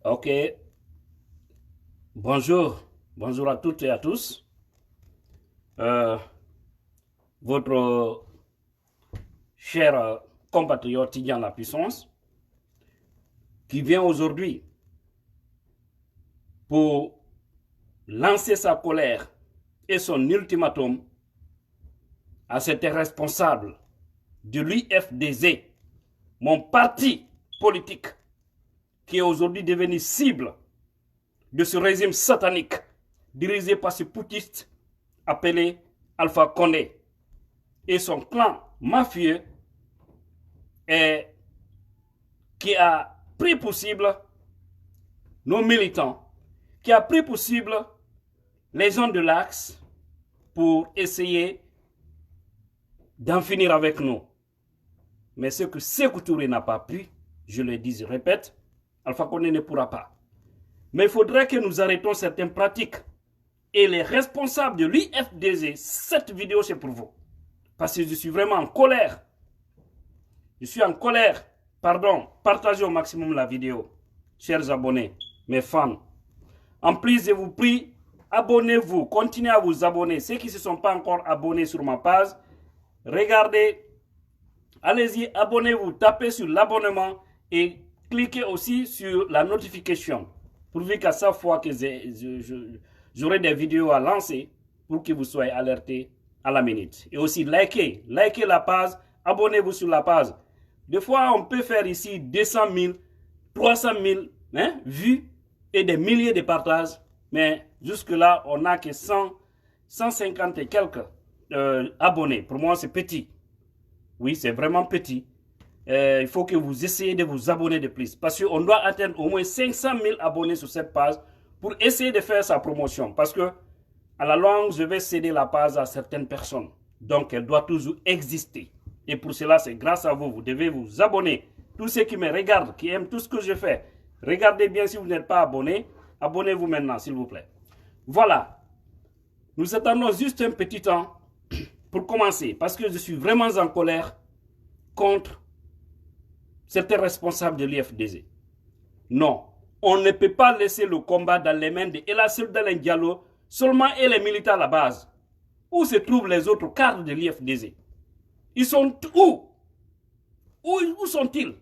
Ok, bonjour à toutes et à tous. Votre cher compatriote Tidjane La Puissance, qui vient aujourd'hui pour lancer sa colère et son ultimatum à cet responsable de l'UFDZ, mon parti politique, qui est aujourd'hui devenu cible de ce régime satanique dirigé par ce putiste appelé Alpha Condé et son clan mafieux et qui a pris pour cible nos militants, qui a pris pour cible les gens de l'Axe pour essayer d'en finir avec nous. Mais ce que Sékou Touré n'a pas pu, je le dis, je répète, Alpha Condé ne pourra pas. Mais il faudrait que nous arrêtons certaines pratiques. Et les responsables de l'UFDZ, cette vidéo c'est pour vous. Parce que je suis vraiment en colère. Je suis en colère. Pardon, partagez au maximum la vidéo. Chers abonnés, mes fans. En plus, je vous prie, abonnez-vous. Continuez à vous abonner. Ceux qui ne se sont pas encore abonnés sur ma page, regardez. Allez-y, abonnez-vous. Tapez sur l'abonnement et cliquez aussi sur la notification. Pourvu qu'à chaque fois que j'aurai des vidéos à lancer, pour que vous soyez alertés à la minute. Et aussi, likez la page, abonnez-vous sur la page. Des fois, on peut faire ici 200 000, 300 000 vues et des milliers de partages. Mais jusque-là, on n'a que 150 et quelques abonnés. Pour moi, c'est petit. Oui, c'est vraiment petit. Il faut que vous essayez de vous abonner de plus. Parce qu'on doit atteindre au moins 500 000 abonnés sur cette page pour essayer de faire sa promotion. Parce que à la longue, je vais céder la page à certaines personnes. Donc, elle doit toujours exister. Et pour cela, c'est grâce à vous. Vous devez vous abonner. Tous ceux qui me regardent, qui aiment tout ce que je fais, regardez bien si vous n'êtes pas abonné. Abonnez-vous maintenant, s'il vous plaît. Voilà. Nous attendons juste un petit temps pour commencer. Parce que je suis vraiment en colère contre certains responsables de l'UFDZ. Non. On ne peut pas laisser le combat dans les mains de Ella Seldalen Diallo seulement et les militaires à la base. Où se trouvent les autres cadres de l'UFDZ? Ils sont où? Où sont-ils?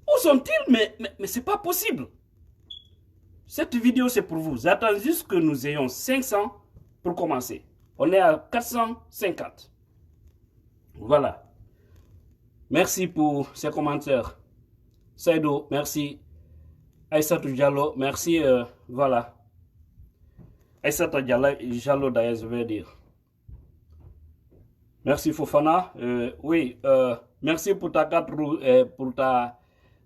Où sont-ils? Mais c'est pas possible. Cette vidéo, c'est pour vous. J'attends juste que nous ayons 500 pour commencer. On est à 450. Voilà. Merci pour ces commentaires. Saïdo, merci. Aïssatou Diallo, merci. Voilà. Aïssata Diallo, d'ailleurs, je vais dire. Merci Fofana. Oui, merci pour ta carte rouge, pour ta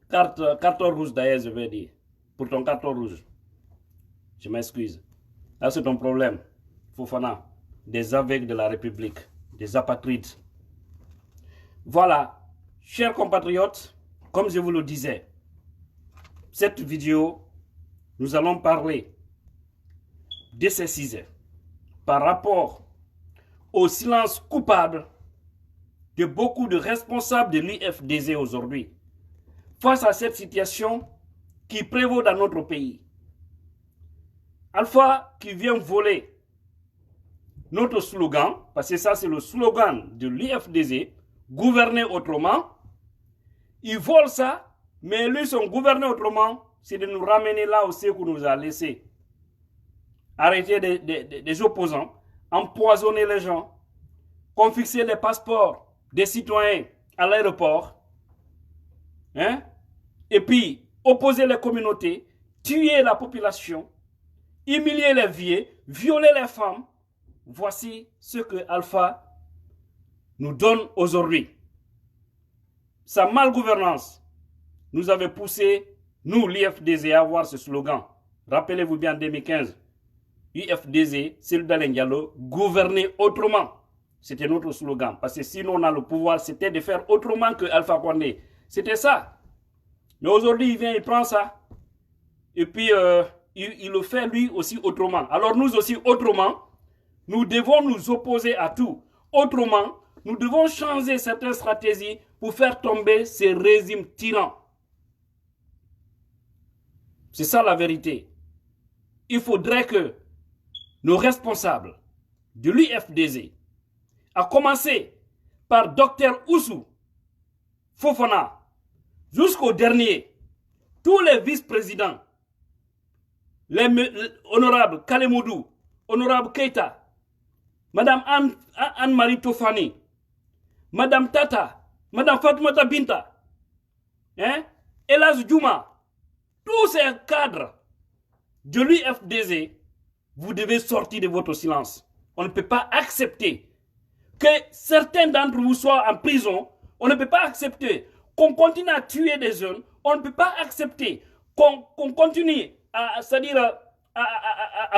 carton rouge, d'ailleurs, je vais dire. Pour ton carton rouge. Je m'excuse. Là, c'est ton problème, Fofana. Des aveugles de la République, des apatrides. Voilà, chers compatriotes, comme je vous le disais, cette vidéo, nous allons parler de ces sujets par rapport au silence coupable de beaucoup de responsables de l'UFDZ aujourd'hui face à cette situation qui prévaut dans notre pays. Alpha qui vient voler notre slogan, parce que ça c'est le slogan de l'UFDZ, gouverner autrement. Il vole ça, mais lui son gouverner autrement, c'est de nous ramener là aussi qu'on nous a laissé. Arrêter des opposants, empoisonner les gens, confisquer les passeports des citoyens à l'aéroport, et puis opposer les communautés, tuer la population, humilier les vieux, violer les femmes. Voici ce que Alpha nous donne aujourd'hui. Sa malgouvernance nous avait poussé, nous, l'UFDZ, à avoir ce slogan. Rappelez-vous bien en 2015. UFDZ, Seldalen Diallo, gouverner autrement. C'était notre slogan. Parce que sinon on a le pouvoir, c'était de faire autrement que Alpha Condé. C'était ça. Mais aujourd'hui, il vient, il prend ça. Et puis, il le fait lui aussi autrement. Alors nous aussi autrement, nous devons nous opposer à tout. Autrement, nous devons changer certaines stratégies pour faire tomber ces régimes tyrans. C'est ça la vérité. Il faudrait que nos responsables de l'UFDZ, à commencer par Dr Oussou Fofana, jusqu'au dernier, tous les vice-présidents, les honorables Kalemoudou, honorable Keita, Madame Anne-Marie Tofani, Madame Tata, Madame Fatoumata Binta, Elaz Djouma, tous ces cadres de l'UFDZ, vous devez sortir de votre silence. On ne peut pas accepter que certains d'entre vous soient en prison. On ne peut pas accepter qu'on continue à tuer des jeunes. On ne peut pas accepter qu'on continue à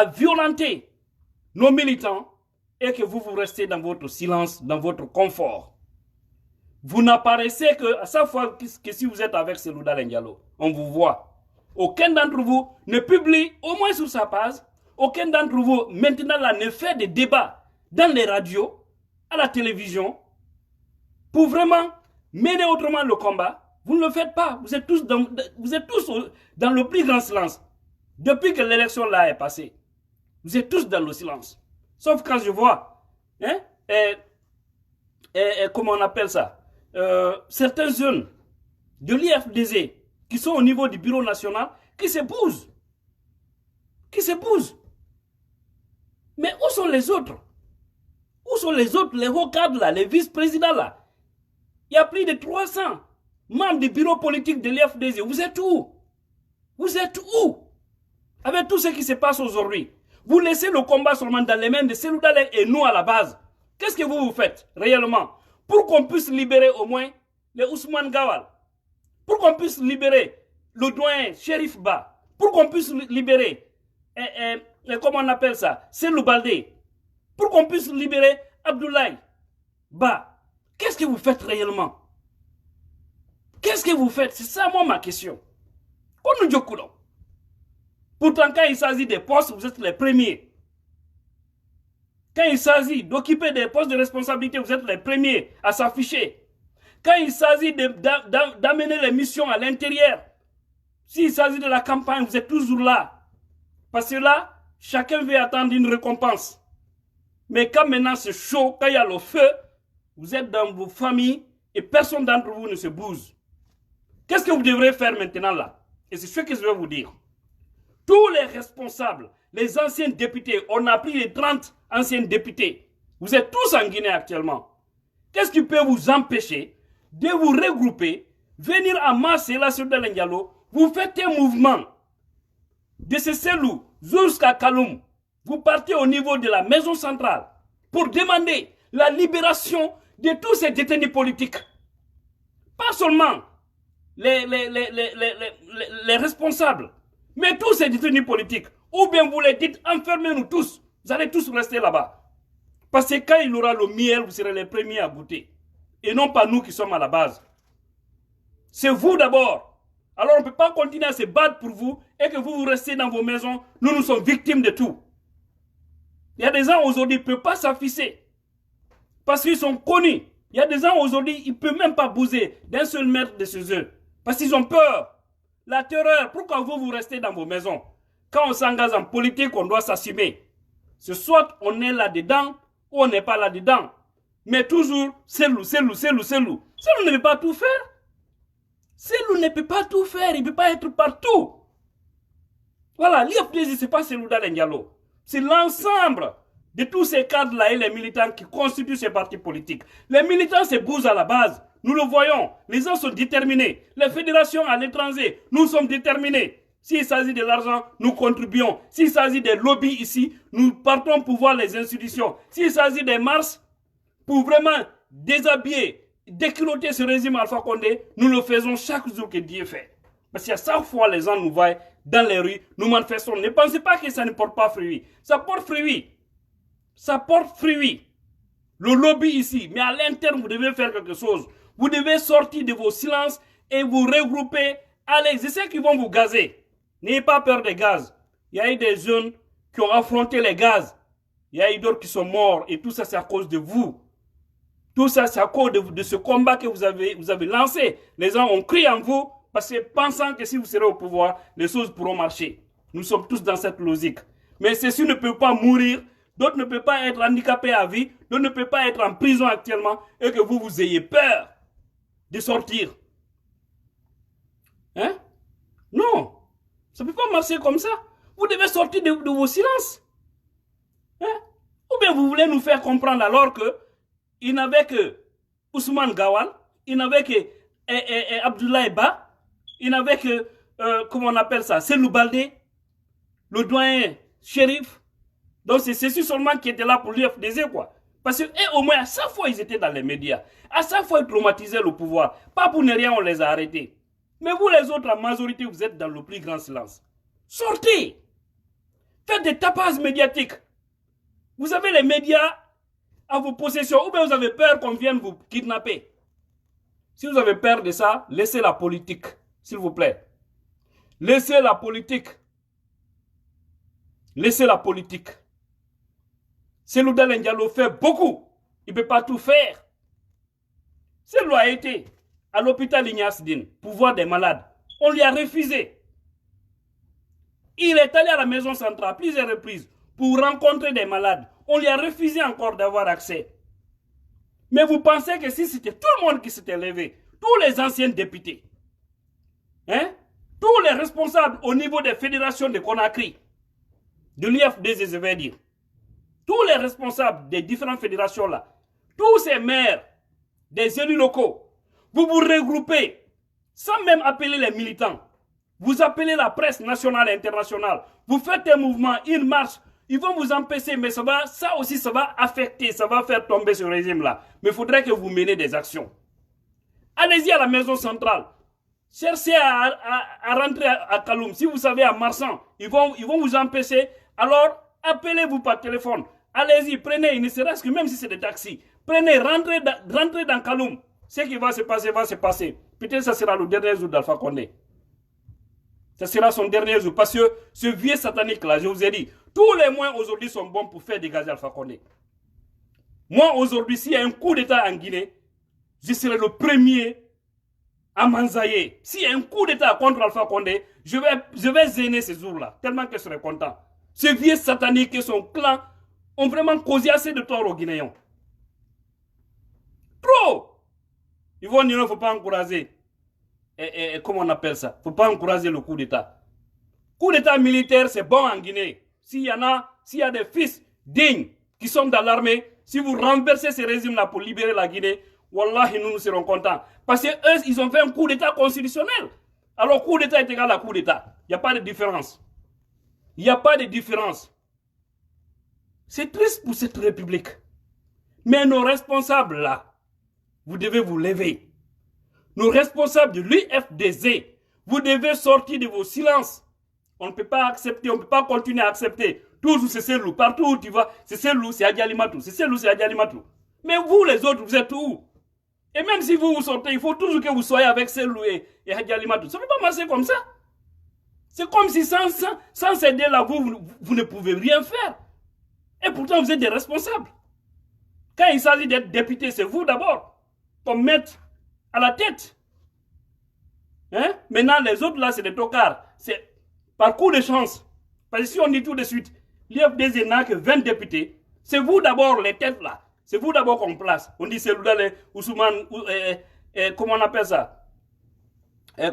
violenter nos militants et que vous restez dans votre silence, dans votre confort. Vous n'apparaissez que à chaque fois que si vous êtes avec Selouda Lendialo, on vous voit. Aucun d'entre vous ne publie, au moins sur sa page, aucun d'entre vous maintenant là, ne fait des débats dans les radios, à la télévision, pour vraiment mener autrement le combat. Vous ne le faites pas. Vous êtes tous dans le plus grand silence. Depuis que l'élection là est passée, vous êtes tous dans le silence. Sauf quand je vois, comment on appelle ça, certains jeunes de l'IFDZ qui sont au niveau du bureau national, qui se bougent. Mais où sont les autres? Où sont les autres, les hauts cadres là, les vice-présidents là? Il y a plus de 300 membres du bureau politique de l'IFDZ. Vous êtes où? Vous êtes où? Avec tout ce qui se passe aujourd'hui, vous laissez le combat seulement dans les mains de Selouda et nous à la base. Qu'est-ce que vous faites réellement? Pour qu'on puisse libérer au moins les Ousmane Gawal, pour qu'on puisse libérer le doyen Shérif Ba, pour qu'on puisse libérer, comment on appelle ça, Selou Baldé, pour qu'on puisse libérer Abdoulaye Ba. Qu'est-ce que vous faites réellement? Qu'est-ce que vous faites? C'est ça, moi, ma question. Pourtant, quand il s'agit des postes, vous êtes les premiers. Quand il s'agit d'occuper des postes de responsabilité, vous êtes les premiers à s'afficher. Quand il s'agit d'amener les missions à l'intérieur, s'il s'agit de la campagne, vous êtes toujours là. Parce que là, chacun veut attendre une récompense. Mais quand maintenant c'est chaud, quand il y a le feu, vous êtes dans vos familles et personne d'entre vous ne se bouge. Qu'est-ce que vous devrez faire maintenant là? Et c'est ce que je vais vous dire. Tous les responsables, les anciens députés, on a pris les 30 anciens députés. Vous êtes tous en Guinée actuellement. Qu'est-ce qui peut vous empêcher de vous regrouper, venir en masse là sur Dalengalo, vous faites un mouvement de ce Selou jusqu'à Kaloum. Vous partez au niveau de la maison centrale pour demander la libération de tous ces détenus politiques. Pas seulement les responsables, mais tous ces détenus politiques. Ou bien vous les dites, enfermez-nous tous. Vous allez tous rester là-bas. Parce que quand il aura le miel, vous serez les premiers à goûter. Et non pas nous qui sommes à la base. C'est vous d'abord. Alors on ne peut pas continuer à se battre pour vous et que vous restez dans vos maisons. Nous sommes victimes de tout. Il y a des gens aujourd'hui qui ne peuvent pas s'afficher. Parce qu'ils sont connus. Il y a des gens aujourd'hui, ils ne peuvent même pas bouger d'un seul mètre de chez eux. Parce qu'ils ont peur. La terreur, pourquoi vous restez dans vos maisons? Quand on s'engage en politique, on doit s'assumer. C'est soit on est là-dedans, ou on n'est pas là-dedans. Mais toujours, Selou. Selou ne peut pas tout faire. Selou ne peut pas tout faire, il ne peut pas être partout. Voilà, l'IFDZ, ce n'est pas Selouda Lendialo. C'est l'ensemble de tous ces cadres-là et les militants qui constituent ces partis politiques. Les militants se bougent à la base. Nous le voyons. Les gens sont déterminés. Les fédérations à l'étranger, nous sommes déterminés. S'il s'agit de l'argent, nous contribuons. S'il s'agit des lobbies ici, nous partons pour voir les institutions. S'il s'agit des marches, pour vraiment déshabiller, déculotter ce régime Alpha Condé, nous le faisons chaque jour que Dieu fait. Parce qu'à chaque fois, les gens nous voient dans les rues, nous manifestons. Ne pensez pas que ça ne porte pas fruit. Ça porte fruit. Ça porte fruit. Le lobby ici, mais à l'interne, vous devez faire quelque chose. Vous devez sortir de vos silences et vous regrouper. Allez, je sais qu'ils vont vous gazer. N'ayez pas peur des gaz. Il y a eu des jeunes qui ont affronté les gaz. Il y a eu d'autres qui sont morts. Et tout ça, c'est à cause de vous. Tout ça, c'est à cause de ce combat que vous avez lancé. Les gens ont crié en vous Parce que pensant que si vous serez au pouvoir, les choses pourront marcher. Nous sommes tous dans cette logique. Mais ceux-ci ne peuvent pas mourir, d'autres ne peuvent pas être handicapés à vie, d'autres ne peuvent pas être en prison actuellement et que vous ayez peur de sortir. Hein? Non, ça ne peut pas marcher comme ça. Vous devez sortir de vos silences. Hein? Ou bien vous voulez nous faire comprendre alors qu'il n'avait que Ousmane Gawal, il n'avait que Abdoulaye Ba, il n'avait que, comment on appelle ça, Selou Baldé, le doyen shérif. Donc c'est ceux seulement qui étaient là pour l'UFDZ, quoi. Parce que au moins, à chaque fois, ils étaient dans les médias. À chaque fois, ils traumatisaient le pouvoir. Pas pour ne rien, on les a arrêtés. Mais vous, les autres, la majorité, vous êtes dans le plus grand silence. Sortez. Faites des tapages médiatiques. Vous avez les médias à vos possessions, ou bien vous avez peur qu'on vienne vous kidnapper. Si vous avez peur de ça, laissez la politique, s'il vous plaît. Laissez la politique. Laissez la politique. Selou Dalein Diallo fait beaucoup. Il ne peut pas tout faire. Selou a été à l'hôpital Ignace Dine pour voir des malades. On lui a refusé. Il est allé à la maison centrale à plusieurs reprises pour rencontrer des malades. On lui a refusé encore d'avoir accès. Mais vous pensez que si c'était tout le monde qui s'était levé, tous les anciens députés, hein, tous les responsables au niveau des fédérations de Conakry, de l'IFDZ, je vais dire, tous les responsables des différentes fédérations là, tous ces maires, des élus locaux, vous vous regroupez sans même appeler les militants. Vous appelez la presse nationale et internationale. Vous faites un mouvement, une marche. Ils vont vous empêcher, mais ça aussi, ça va affecter, ça va faire tomber ce régime-là. Mais il faudrait que vous menez des actions. Allez-y à la maison centrale. Cherchez à rentrer à Kaloum. Si vous savez, à Marsan, ils vont vous empêcher. Alors, appelez-vous par téléphone. Allez-y, prenez, ne serait-ce que même si c'est des taxis. Prenez, rentrez dans Kaloum. Ce qui va se passer, va se passer. Peut-être que ça sera le dernier jour d'Alpha Condé. Ça sera son dernier jour. Parce que ce vieux satanique-là, je vous ai dit, tous les moyens aujourd'hui sont bons pour faire dégager Alpha Condé. Moi, aujourd'hui, s'il y a un coup d'État en Guinée, je serai le premier à m'enzailler. S'il y a un coup d'État contre Alpha Condé, je vais gêner ces jours-là, tellement que je serai content. Ce vieux satanique et son clan ont vraiment causé assez de tort aux Guinéens. Trop! Ils vont dire qu'il ne faut pas encourager. Comment on appelle ça? Il ne faut pas encourager le coup d'État. Coup d'État militaire, c'est bon en Guinée. S'il y a des fils dignes qui sont dans l'armée, si vous renversez ces régimes-là pour libérer la Guinée, wallahi, nous serons contents. Parce qu'eux, ils ont fait un coup d'État constitutionnel. Alors, coup d'État est égal à coup d'État. Il n'y a pas de différence. Il n'y a pas de différence. C'est triste pour cette République. Mais nos responsables là, vous devez vous lever. Nos responsables de l'UFDZ, vous devez sortir de vos silences. On ne peut pas accepter, on ne peut pas continuer à accepter. Toujours c'est Selou, partout où tu vas, c'est Selou, c'est Adji Alimatou, c'est Selou, c'est Adji Alimatou. Mais vous les autres, vous êtes où? Et même si vous sortez, il faut toujours que vous soyez avec Selou et Adji Alimatou. Ça ne peut pas marcher comme ça. C'est comme si sans ces deux-là, vous ne pouvez rien faire. Et pourtant, vous êtes des responsables. Quand il s'agit d'être député, c'est vous d'abord qu'on mette à la tête. Hein? Maintenant, les autres là, c'est des tocards. C'est par coup de chance. Parce que si on dit tout de suite, l'IFDZ n'a que 20 députés, c'est vous d'abord les têtes là. C'est vous d'abord qu'on place. On dit c'est Loudale, Ousmane, comment on appelle ça?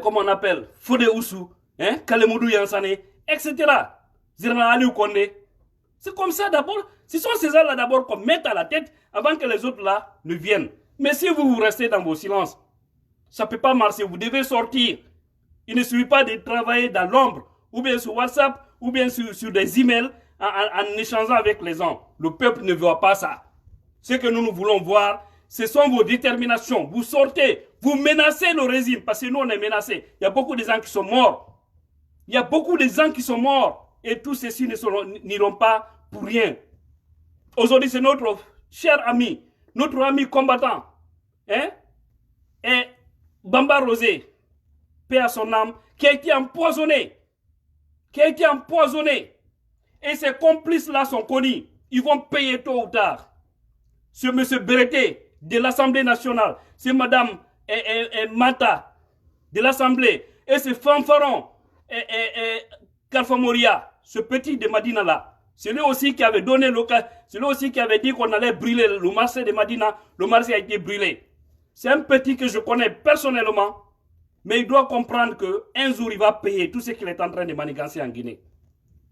Comment on appelle? Fodé Oussou, hein? Kalemoudou Yansane, etc. Zirna Ali Kondé. C'est comme ça d'abord. Ce sont ces gens-là d'abord qu'on met à la tête avant que les autres là ne viennent. Mais si vous restez dans vos silences, ça ne peut pas marcher. Vous devez sortir. Il ne suffit pas de travailler dans l'ombre, ou bien sur WhatsApp, ou bien sur des emails, en échangeant avec les gens. Le peuple ne voit pas ça. Ce que nous voulons voir, ce sont vos déterminations. Vous sortez, vous menacez le régime, parce que nous on est menacés. Il y a beaucoup de gens qui sont morts. Il y a beaucoup de gens qui sont morts. Et tous ceux-ci n'iront pas pour rien. Aujourd'hui, c'est notre cher ami, notre ami combattant, hein? Et Bamba Rosé, paix à son âme, qui a été empoisonné. Et ses complices-là sont connus. Ils vont payer tôt ou tard. Ce monsieur Breté de l'Assemblée nationale, c'est madame Mata de l'Assemblée, Et ce fanfaron, Kalfa Moria, ce petit de Madina là, c'est lui aussi qui avait donné l'occasion, c'est lui aussi qui avait dit qu'on allait brûler le marché de Madina. Le marché a été brûlé. C'est un petit que je connais personnellement, mais il doit comprendre qu'un jour il va payer tout ce qu'il est en train de manigancer en Guinée.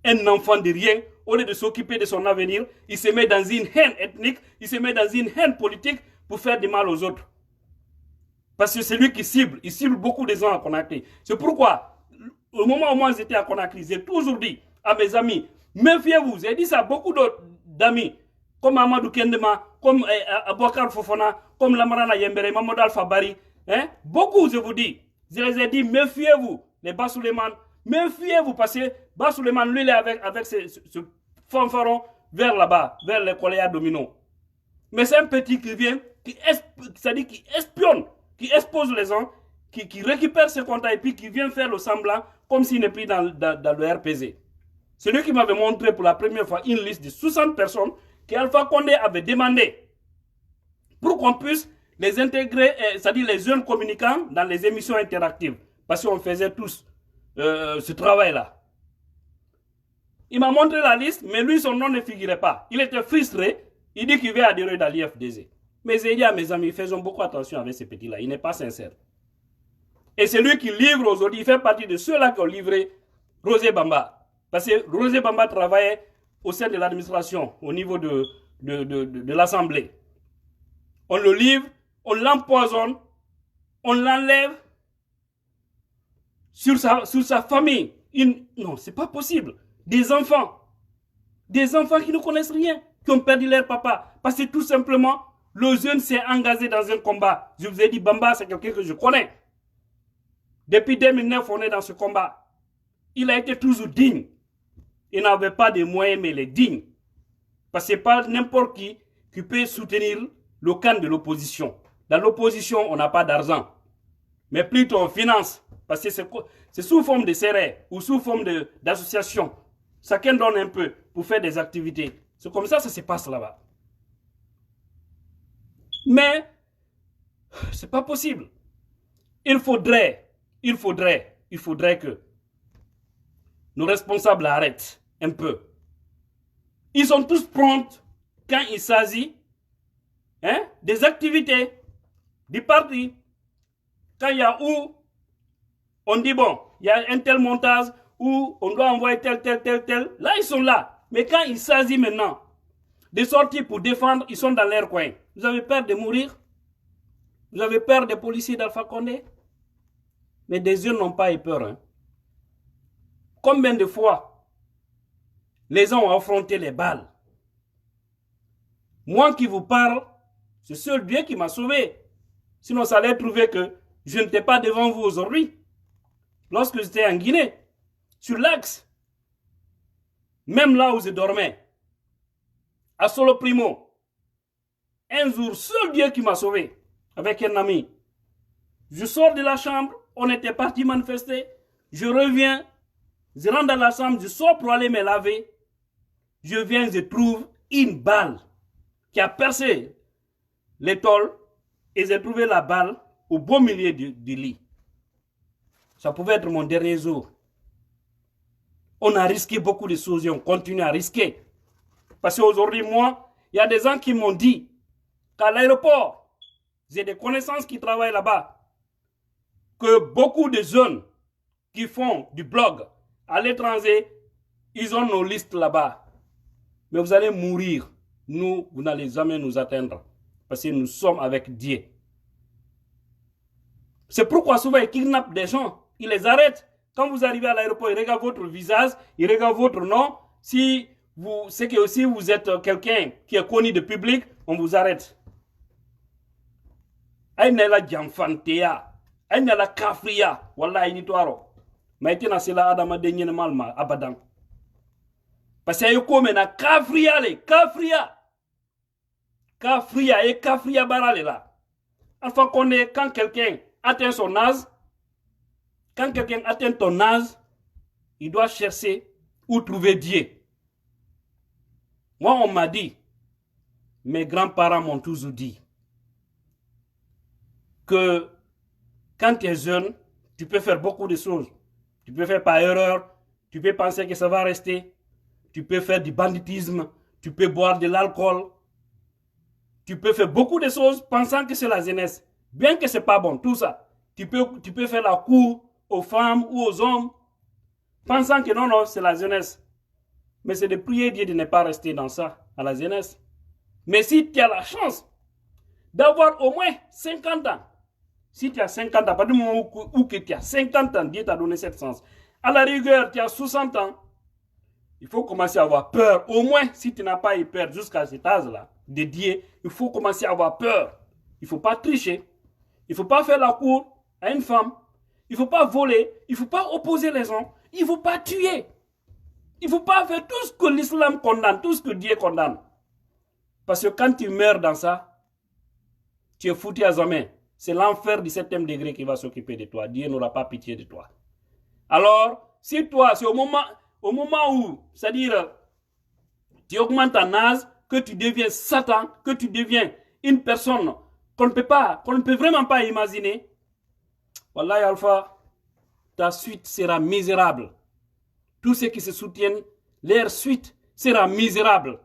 Un enfant de rien, au lieu de s'occuper de son avenir, il se met dans une haine ethnique, il se met dans une haine politique pour faire du mal aux autres. Parce que c'est lui qui cible, il cible beaucoup de gens à Conakry. C'est pourquoi, au moment où moi j'étais à Conakry, j'ai toujours dit à mes amis, méfiez-vous, j'ai dit ça à beaucoup d'amis, comme Amadou Kendema, comme Abouakar Fofana, comme Lamarana Yembere, Mamadou Alpha Bari, hein? Beaucoup, je vous dis, je les ai dit, méfiez-vous, les Basuleman, méfiez-vous, parce que Basuleman, lui, il est avec ce fanfaron vers là-bas, vers les Koléa Domino. Mais c'est un petit qui vient, c'est-à-dire qui espionne, qui expose les gens, qui récupère ses comptes et puis qui vient faire le semblant comme s'il n'est plus dans le RPZ. C'est lui qui m'avait montré pour la première fois une liste de 60 personnes qu'Alpha Condé avait demandé pour qu'on puisse les intégrer, c'est-à-dire les jeunes communicants dans les émissions interactives. Parce qu'on faisait tous ce travail-là. Il m'a montré la liste, mais lui, son nom ne figurait pas. Il était frustré. Il dit qu'il veut adhérer dans l'IFDZ. Mais j'ai dit à mes amis, faisons beaucoup attention avec ce petit-là. Il n'est pas sincère. Et c'est lui qui livre aujourd'hui. Il fait partie de ceux-là qui ont livré Rosé Bamba. Parce que Rosé Bamba travaillait au sein de l'administration, au niveau de l'Assemblée. On le livre, on l'empoisonne, on l'enlève sur sa famille. Non, c'est pas possible. Des enfants qui ne connaissent rien, qui ont perdu leur papa. Parce que tout simplement, le jeune s'est engagé dans un combat. Je vous ai dit, Bamba, c'est quelqu'un que je connais. Depuis 2009, on est dans ce combat. Il a été toujours digne. Il n'avait pas de moyens, mais il est digne. Parce que ce n'est pas n'importe qui peut soutenir le camp de l'opposition. Dans l'opposition, on n'a pas d'argent. Mais plutôt on finance. Parce que c'est sous forme de serrés ou sous forme d'association. Chacun donne un peu pour faire des activités. C'est comme ça que ça se passe là-bas. Mais, c'est pas possible. Il faudrait que nos responsables arrêtent un peu. Ils sont tous prêts quand il s'agit des activités du parti. Quand il y a où on dit bon, il y a un tel montage où on doit envoyer tel. Là, ils sont là. Mais quand il s'agit maintenant de sortir pour défendre, ils sont dans leur coin. Vous avez peur de mourir? Vous avez peur des policiers d'Alpha Condé? Mais des yeux n'ont pas eu peur. Hein. Combien de fois les gens ont affronté les balles? Moi qui vous parle, c'est seul Dieu qui m'a sauvé. Sinon, ça allait trouver que je n'étais pas devant vous aujourd'hui. Lorsque j'étais en Guinée, sur l'axe, même là où je dormais, à Solo Primo, un jour, seul Dieu qui m'a sauvé, avec un ami. Je sors de la chambre, on était parti manifester, je reviens, je rentre dans la chambre, je sors pour aller me laver, je viens, je trouve une balle qui a percé l'étole et j'ai trouvé la balle au beau milieu du lit. Ça pouvait être mon dernier jour. On a risqué beaucoup de choses et on continue à risquer. Parce qu'aujourd'hui, moi, il y a des gens qui m'ont dit qu'à l'aéroport, j'ai des connaissances qui travaillent là-bas, que beaucoup de jeunes qui font du blog à l'étranger, ils ont nos listes là-bas. Mais vous allez mourir. Nous, vous n'allez jamais nous atteindre. Parce que nous sommes avec Dieu. C'est pourquoi souvent ils kidnappent des gens. Ils les arrêtent. Quand vous arrivez à l'aéroport, ils regardent votre visage, ils regardent votre nom. Si c'est que si vous êtes quelqu'un qui est connu de public, on vous arrête. Aïna la jamfantea, aïna la kafria, wallahi ni toaro. Maïtina c'est la adama denye malma abadan. Parce que yoko mena kafria le, kafria et kafria barale là. Enfin quand quelqu'un atteint son âge, quand quelqu'un atteint ton âge, il doit chercher où trouver Dieu. Moi, on m'a dit, mes grands-parents m'ont toujours dit, que quand tu es jeune, Tu peux faire beaucoup de choses. Tu peux faire par erreur. Tu peux penser que ça va rester. Tu peux faire du banditisme. Tu peux boire de l'alcool. Tu peux faire beaucoup de choses pensant que c'est la jeunesse. Bien que ce n'est pas bon, tout ça. Tu peux faire la cour aux femmes ou aux hommes, pensant que non, c'est la jeunesse. Mais c'est de prier Dieu de ne pas rester dans ça, à la jeunesse. Mais si tu as la chance d'avoir au moins 50 ans, si tu as 50 ans, à partir du moment où tu as 50 ans, Dieu t'a donné cette chance. À la rigueur, tu as 60 ans, il faut commencer à avoir peur. Au moins, si tu n'as pas eu peur jusqu'à cet âge-là, de Dieu, il faut commencer à avoir peur. Il ne faut pas tricher. Il ne faut pas faire la cour à une femme. Il ne faut pas voler. Il ne faut pas opposer les gens. Il ne faut pas tuer. Il ne faut pas faire tout ce que l'islam condamne, tout ce que Dieu condamne. Parce que quand tu meurs dans ça, tu es foutu à jamais. C'est l'enfer du 7e degré qui va s'occuper de toi. Dieu n'aura pas pitié de toi. Alors, si toi, c'est au moment où, c'est-à-dire, tu augmentes en âge, que tu deviens Satan, que tu deviens une personne qu'on ne peut vraiment pas imaginer, Wallahi Alpha, ta suite sera misérable. Tous ceux qui se soutiennent, leur suite sera misérable.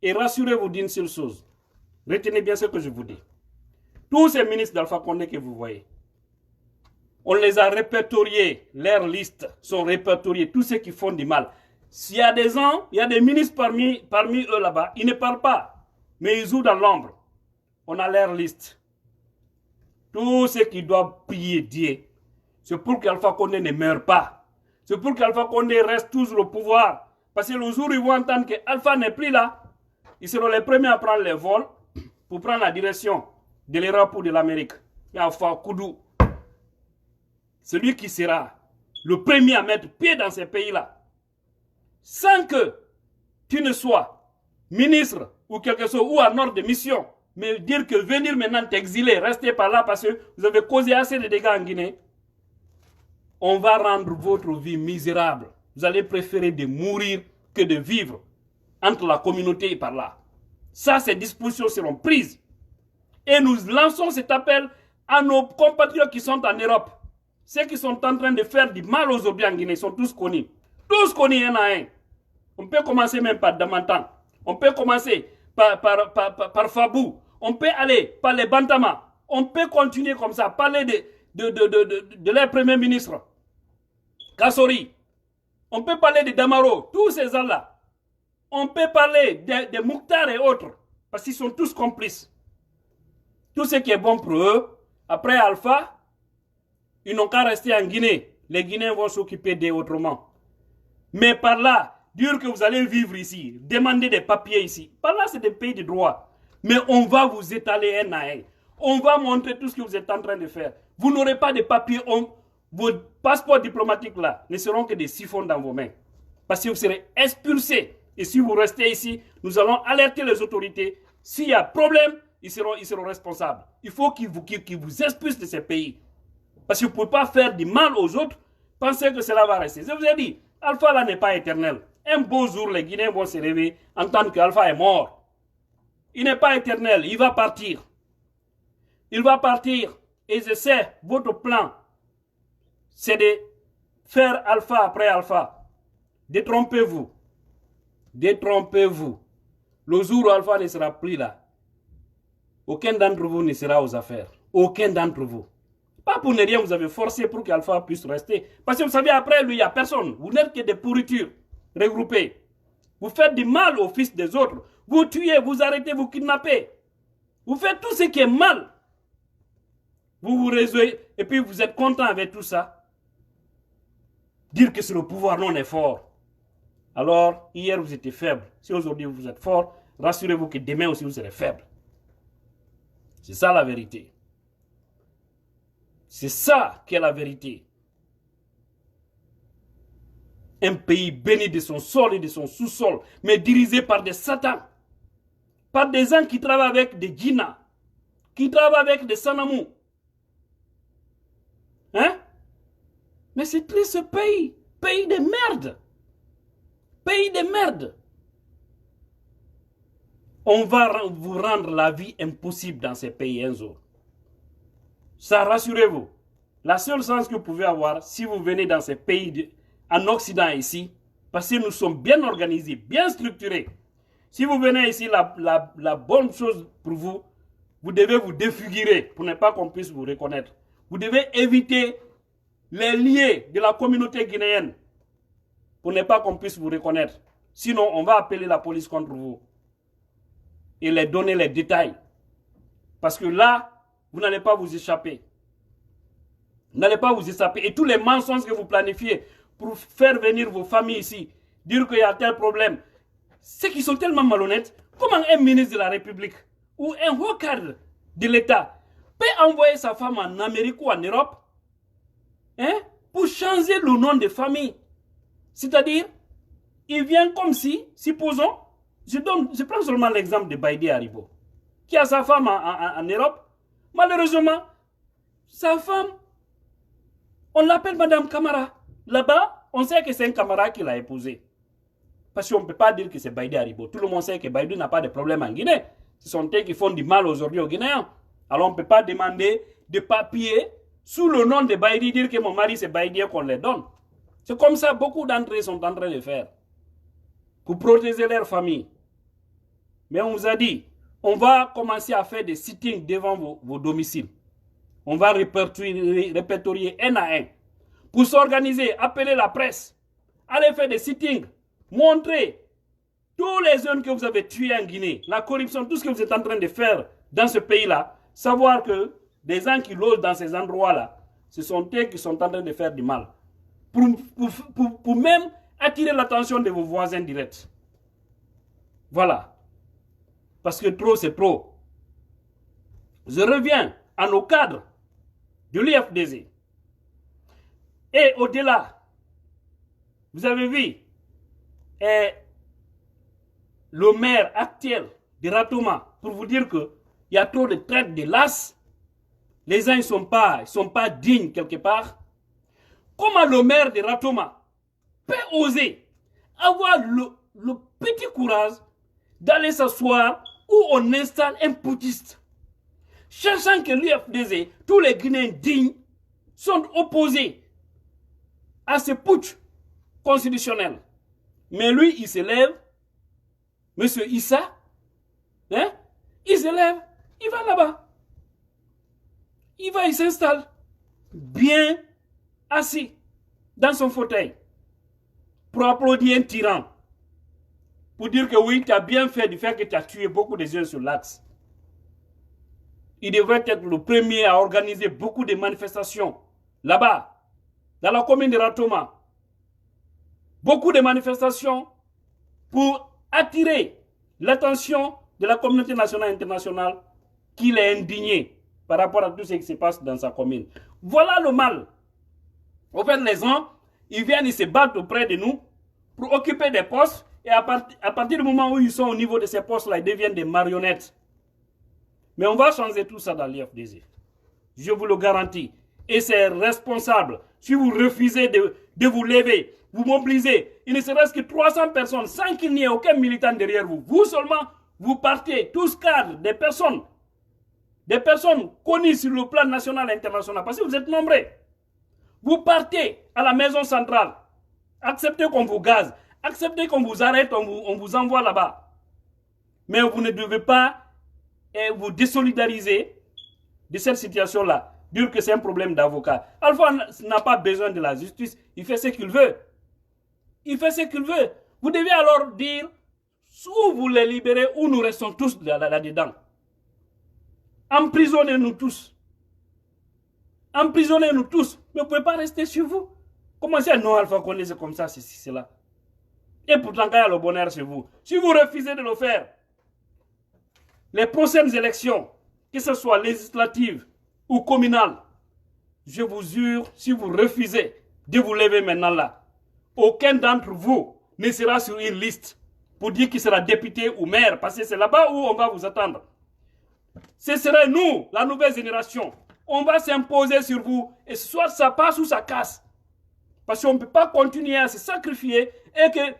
Et rassurez-vous d'une seule chose. Retenez bien ce que je vous dis. Tous ces ministres d'Alpha Condé que vous voyez, on les a répertoriés, leurs listes sont répertoriées, tous ceux qui font du mal. S'il y a des gens, il y a des ministres parmi eux là-bas, ils ne parlent pas, mais ils jouent dans l'ombre. On a leur liste. Tous ceux qui doivent prier Dieu, c'est pour qu'Alpha Condé ne meure pas. C'est pour qu'Alpha Condé reste toujours au pouvoir. Parce que le jour où ils vont entendre qu'Alpha n'est plus là, ils seront les premiers à prendre les vols pour prendre la direction de l'aéroport de l'Amérique. Et Alpha Koudou, celui qui sera le premier à mettre pied dans ces pays-là, sans que tu ne sois ministre ou quelque chose, ou en ordre de mission, mais dire que venir maintenant t'exiler, rester par là parce que vous avez causé assez de dégâts en Guinée, on va rendre votre vie misérable. Vous allez préférer de mourir que de vivre entre la communauté et par là. Ça, ces dispositions seront prises. Et nous lançons cet appel à nos compatriotes qui sont en Europe. Ceux qui sont en train de faire du mal aujourd'hui en Guinée sont tous connus. Tous connus un à un. On peut commencer même par Damantan. On peut commencer par Fabou. On peut aller par les Bantama. On peut continuer comme ça, parler de leur premier ministre, Kassori. On peut parler de Damaro, tous ces gens-là. On peut parler de Mouktar et autres, parce qu'ils sont tous complices. Tout ce qui est bon pour eux, après Alpha, ils n'ont qu'à rester en Guinée. Les Guinéens vont s'occuper d'eux autrement. Mais par là, dire que vous allez vivre ici, demander des papiers ici, par là c'est des pays de droit. Mais on va vous étaler un à un. On va montrer tout ce que vous êtes en train de faire. Vous n'aurez pas de papiers. Vos passeports diplomatiques là ne seront que des siphons dans vos mains. Parce que vous serez expulsés. Et si vous restez ici, nous allons alerter les autorités. S'il y a problème, ils seront responsables. Il faut qu'ils vous expulsent de ces pays. Parce que vous ne pouvez pas faire du mal aux autres, penser que cela va rester. Je vous ai dit, Alpha là n'est pas éternel. Un beau jour, les Guinéens vont se réveiller, entendre qu'Alpha est mort. Il n'est pas éternel, il va partir. Il va partir. Et je sais, votre plan, c'est de faire Alpha après Alpha. Détrompez-vous. Détrompez-vous. Le jour où Alpha ne sera plus là, aucun d'entre vous ne sera aux affaires. Aucun d'entre vous. Pas pour ne rien, vous avez forcé pour qu'Alpha puisse rester. Parce que vous savez, après lui, il n'y a personne. Vous n'êtes que des pourritures regroupées. Vous faites du mal aux fils des autres. Vous tuez, vous arrêtez, vous kidnappez. Vous faites tout ce qui est mal. Vous vous résolvez et puis vous êtes content avec tout ça. Dire que c'est le pouvoir non est fort. Alors, hier vous étiez faible. Si aujourd'hui vous êtes fort, rassurez-vous que demain aussi vous serez faible. C'est ça la vérité. C'est ça qui est la vérité. Un pays béni de son sol et de son sous-sol, mais dirigé par des satans. Par des gens qui travaillent avec des djinns, qui travaillent avec des sanamous. Hein? Mais c'est triste ce pays. Pays de merde. Pays de merde. On va vous rendre la vie impossible dans ces pays un jour. Ça, rassurez-vous. La seule chance que vous pouvez avoir, si vous venez dans ces pays en Occident ici, parce que nous sommes bien organisés, bien structurés. Si vous venez ici, la bonne chose pour vous, vous devez vous défigurer pour ne pas qu'on puisse vous reconnaître. Vous devez éviter les liens de la communauté guinéenne pour ne pas qu'on puisse vous reconnaître. Sinon, on va appeler la police contre vous et les donner les détails. Parce que là, vous n'allez pas vous échapper. Vous n'allez pas vous échapper. Et tous les mensonges que vous planifiez pour faire venir vos familles ici, dire qu'il y a tel problème, ceux qui sont tellement malhonnêtes, comment un ministre de la République ou un haut cadre de l'État peut envoyer sa femme en Amérique ou en Europe pour changer le nom de famille? C'est-à-dire, il vient comme si, supposons, je prends seulement l'exemple de Baïdi Haribo, qui a sa femme en Europe. Malheureusement, sa femme, on l'appelle Madame Camara. Là-bas, on sait que c'est un Camara qui l'a épousée. Parce qu'on ne peut pas dire que c'est Baïdi Haribo. Tout le monde sait que Baïdi n'a pas de problème en Guinée. Ce sont eux qui font du mal aujourd'hui aux Guinéens. Alors on ne peut pas demander des papiers sous le nom de Baïdi, dire que mon mari c'est Baïdi et qu'on les donne. C'est comme ça beaucoup d'entre eux sont en train de faire. Pour protéger leur famille. Mais on vous a dit, on va commencer à faire des sittings devant vos domiciles. On va répertorier un à un. Pour s'organiser, appeler la presse. Allez faire des sittings. Montrer tous les jeunes que vous avez tués en Guinée, la corruption, tout ce que vous êtes en train de faire dans ce pays-là. Savoir que des gens qui logent dans ces endroits-là, ce sont eux qui sont en train de faire du mal. Pour même attirer l'attention de vos voisins directs. Voilà. Parce que trop, c'est trop. Je reviens à nos cadres de l'IFDZ. Et au-delà, vous avez vu, le maire actuel de Ratouma, pour vous dire qu'il y a trop de traite de l'as, les gens ne sont pas dignes quelque part. Comment le maire de Ratouma peut oser avoir le petit courage d'aller s'asseoir où on installe un putschiste, cherchant que l'UFDZ, tous les Guinéens dignes, sont opposés à ce putsch constitutionnel. Mais lui, il se lève, Monsieur Issa, il se lève, il va là-bas. Il s'installe, bien assis, dans son fauteuil, pour applaudir un tyran. Pour dire que oui, tu as bien fait du fait que tu as tué beaucoup de gens sur l'axe. Il devrait être le premier à organiser beaucoup de manifestations là-bas, dans la commune de Ratouma. Beaucoup de manifestations pour attirer l'attention de la communauté nationale et internationale qu'il est indigné par rapport à tout ce qui se passe dans sa commune. Voilà le mal. Au fait, les gens, ils viennent, ils se battent auprès de nous pour occuper des postes et à partir du moment où ils sont au niveau de ces postes-là, ils deviennent des marionnettes. Mais on va changer tout ça dans l'IFDZ. Je vous le garantis. Et c'est responsable. Si vous refusez de vous lever, vous mobilisez, il ne serait-ce que 300 personnes sans qu'il n'y ait aucun militant derrière vous. Vous seulement, vous partez, tous cadres, des personnes connues sur le plan national et international, parce que vous êtes nombreux. Vous partez à la maison centrale, acceptez qu'on vous gaze, acceptez qu'on vous arrête, on vous envoie là-bas. Mais vous ne devez pas vous désolidariser de cette situation-là. Dire que c'est un problème d'avocat. Alpha n'a pas besoin de la justice, il fait ce qu'il veut. Il fait ce qu'il veut. Vous devez alors dire, soit vous les libérez, ou nous restons tous là-dedans. Emprisonnez-nous tous. Emprisonnez-nous tous. Mais vous ne pouvez pas rester chez vous. Comment ça, non, Alpha Condé, c'est comme ça, c'est cela. Et pourtant, quand il y a le bonheur chez vous, si vous refusez de le faire, les prochaines élections, que ce soit législatives ou communales, je vous jure, si vous refusez de vous lever maintenant là, aucun d'entre vous ne sera sur une liste pour dire qu'il sera député ou maire, parce que c'est là-bas où on va vous attendre. Ce serait nous, la nouvelle génération. On va s'imposer sur vous, et soit ça passe ou ça casse. Parce qu'on ne peut pas continuer à se sacrifier et que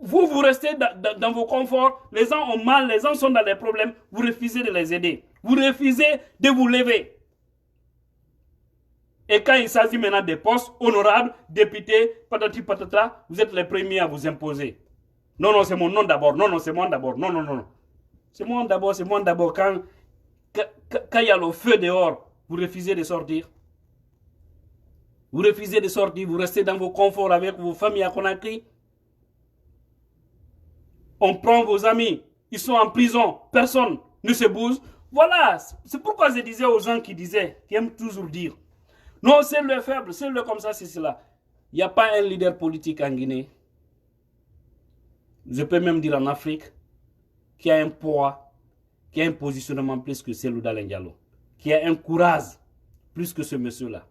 vous restez dans vos conforts, les gens ont mal, les gens sont dans des problèmes, vous refusez de les aider. Vous refusez de vous lever. Et quand il s'agit maintenant des postes honorables, députés, patati patata, vous êtes les premiers à vous imposer. Non, non, c'est mon nom d'abord. Non, non, c'est moi d'abord. Non, non, non, non. C'est moi d'abord, c'est moi d'abord. Quand il y a le feu dehors, vous refusez de sortir. Vous refusez de sortir, vous restez dans vos conforts avec vos familles à Conakry. On prend vos amis, ils sont en prison, personne ne se bouge. Voilà, c'est pourquoi je disais aux gens qui aiment toujours dire, non, c'est le faible, c'est le comme ça, c'est cela. Il n'y a pas un leader politique en Guinée, je peux même dire en Afrique, qui a un poids, qui a un positionnement plus que celui d'Alain Diallo, qui a un courage plus que ce monsieur-là.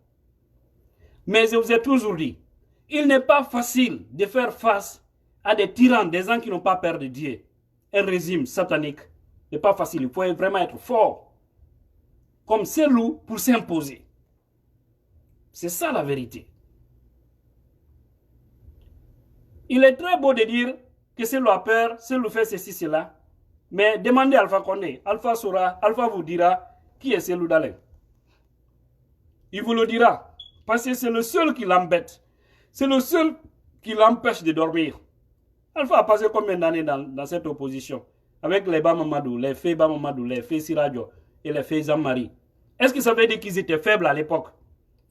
Mais je vous ai toujours dit, il n'est pas facile de faire face à des tyrans, des gens qui n'ont pas peur de Dieu. Un régime satanique n'est pas facile. Il faut vraiment être fort, comme ces loups, pour s'imposer. C'est ça la vérité. Il est très beau de dire que c'est a peur, c'est loup fait ceci, cela. Mais demandez à Alpha Condé. Alpha saura, Alpha vous dira qui est Cellou Dalein. Il vous le dira. Parce que c'est le seul qui l'embête. C'est le seul qui l'empêche de dormir. Alpha a passé combien d'années dans cette opposition? Avec les Bamamadou, les Fé Bamamadou, les Fé Siradio et les Fé Zammari. Est-ce que ça veut dire qu'ils étaient faibles à l'époque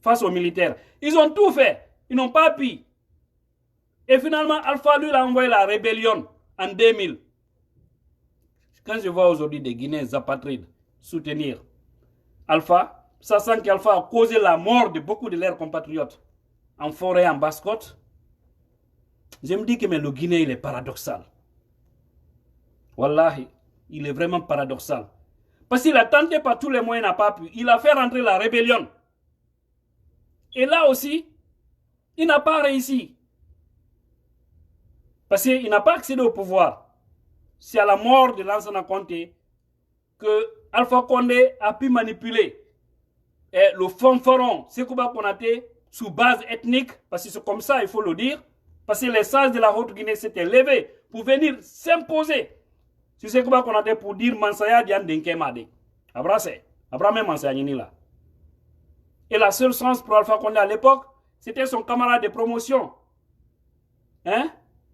face aux militaires? Ils ont tout fait. Ils n'ont pas pu. Et finalement, Alpha lui a envoyé la rébellion en 2000. Quand je vois aujourd'hui des Guinéens apatrides soutenir Alpha, ça sent qu'Alpha a causé la mort de beaucoup de leurs compatriotes en forêt, en basse-côte. Je me dis que mais le Guinée, il est paradoxal. Wallahi, il est vraiment paradoxal. Parce qu'il a tenté par tous les moyens, n'a pas pu. Il a fait rentrer la rébellion. Et là aussi, il n'a pas réussi. Parce qu'il n'a pas accédé au pouvoir. C'est à la mort de Lansana Conté que Alpha Condé a pu manipuler le fanfaron Sékouba Konaté sous base ethnique, parce que c'est comme ça, il faut le dire, parce que les sages de la Haute-Guinée s'étaient levés pour venir s'imposer sur Sékouba Konaté pour dire Mansaya Diane Denkemade. Abracé, Abraham Mansaya Nila. Et la seule chance pour Alpha Condé à l'époque, c'était son camarade de promotion,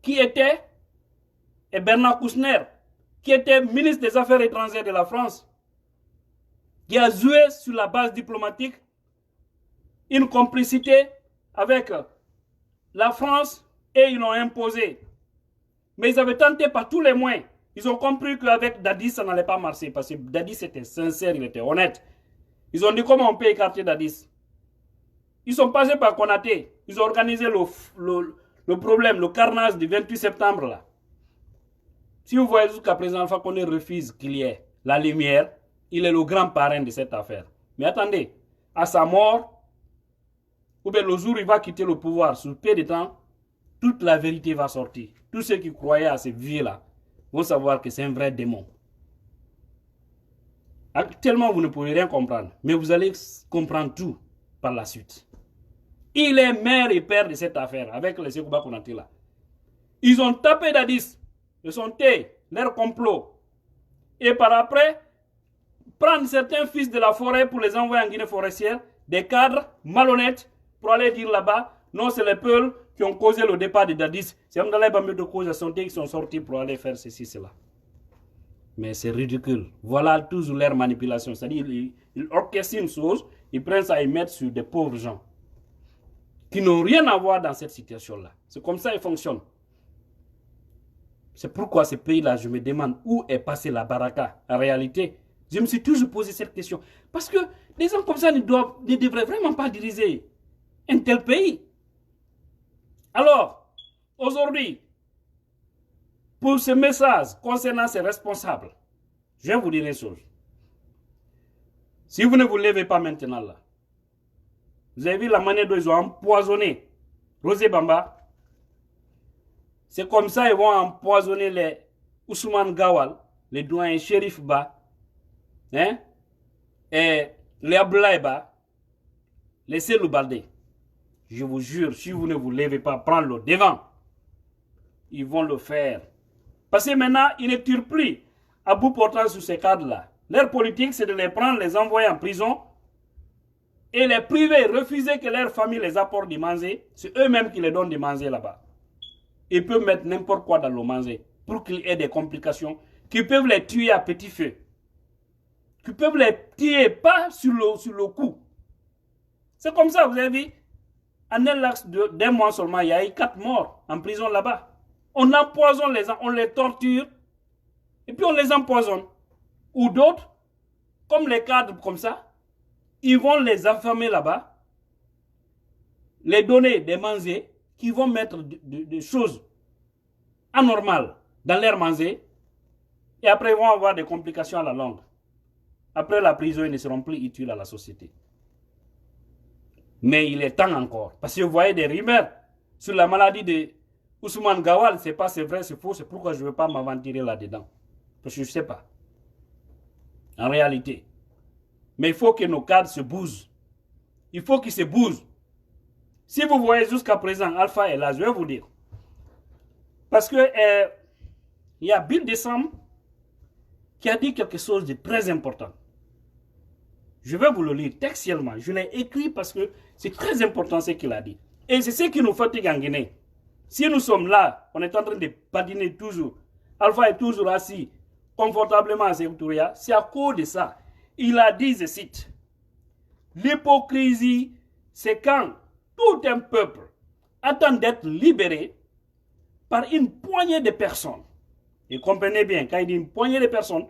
qui était Bernard Kouchner, qui était ministre des Affaires étrangères de la France, qui a joué sur la base diplomatique une complicité avec la France et ils l'ont imposé. Mais ils avaient tenté par tous les moyens. Ils ont compris qu'avec Dadis, ça n'allait pas marcher parce que Dadis était sincère, il était honnête. Ils ont dit comment on peut écarter Dadis. Ils sont passés par Konaté. Ils ont organisé le problème, le carnage du 28 septembre là. Si vous voyez jusqu'à présent, Alpha Condé refuse qu'il y ait la lumière, il est le grand parrain de cette affaire. Mais attendez, à sa mort, ou bien le jour où il va quitter le pouvoir, sous peu de temps, toute la vérité va sortir. Tous ceux qui croyaient à ces vieux-là vont savoir que c'est un vrai démon. Actuellement, vous ne pouvez rien comprendre, mais vous allez comprendre tout par la suite. Il est mère et père de cette affaire, avec les Sékouba Konaté là. Ils ont tapé Dadis, ils ont fait leur complot. Et par après, prendre certains fils de la forêt pour les envoyer en Guinée forestière, des cadres malhonnêtes, pour aller dire là-bas, non, c'est les Peuls qui ont causé le départ de Dadis. C'est Amdallah Bamé de cause à santé qui sont sortis pour aller faire ceci, cela. Mais c'est ridicule. Voilà toujours leur manipulation. C'est-à-dire, ils orchestrent une chose, ils prennent ça et mettent sur des pauvres gens qui n'ont rien à voir dans cette situation-là. C'est comme ça qu'ils fonctionnent. C'est pourquoi ce pays-là, je me demande où est passé la baraka. En réalité, je me suis toujours posé cette question. Parce que des gens comme ça ne devraient vraiment pas diriger un tel pays. Alors, aujourd'hui, pour ce message concernant ces responsables, je vais vous dire une chose. Si vous ne vous levez pas maintenant là, vous avez vu la manière dont ils ont empoisonné Rosé Bamba. C'est comme ça qu'ils vont empoisonner les Ousmane Gawal, les doyens Shérif Ba, et les Abdoulaye Ba, les Cellou Baldé. Je vous jure, si vous ne vous levez pas, prendre le devant, ils vont le faire. Parce que maintenant, ils ne tirent plus à bout portant sur ces cadres-là. Leur politique, c'est de les prendre, les envoyer en prison, et les privés refusaient que leur famille les apporte de manger, c'est eux-mêmes qui les donnent de manger là-bas. Ils peuvent mettre n'importe quoi dans le manger pour qu'il y ait des complications, qui peuvent les tuer à petit feu, qui peuvent les tuer pas sur le coup. C'est comme ça, vous avez vu, en un laps d'un mois seulement, il y a eu 4 morts en prison là-bas. On empoisonne les gens, on les torture, et puis on les empoisonne. Ou d'autres, comme les cadres comme ça, ils vont les affamer là-bas, les donner des manger, qui vont mettre des choses anormales dans leur manger, et après ils vont avoir des complications à la longue. Après la prison, ils ne seront plus utiles à la société. Mais il est temps encore, parce que vous voyez des rumeurs sur la maladie de Ousmane Gawal, c'est pas c'est vrai, c'est faux, c'est pourquoi je ne veux pas m'aventurer là-dedans. Parce que je ne sais pas. En réalité. Mais il faut que nos cadres se bougent. Il faut qu'ils se bougent. Si vous voyez jusqu'à présent, Alpha est là, je vais vous dire. Parce que il y a Bill Décembre qui a dit quelque chose de très important. Je vais vous le lire textuellement. Je l'ai écrit parce que c'est très important ce qu'il a dit. Et c'est ce qui nous fatigue en Guinée. Si nous sommes là, on est en train de patiner toujours. Alpha est toujours assis confortablement à Sécouria. C'est à cause de ça. Il a dit, je cite, l'hypocrisie, c'est quand tout un peuple attend d'être libéré par une poignée de personnes. Et comprenez bien, quand il dit une poignée de personnes,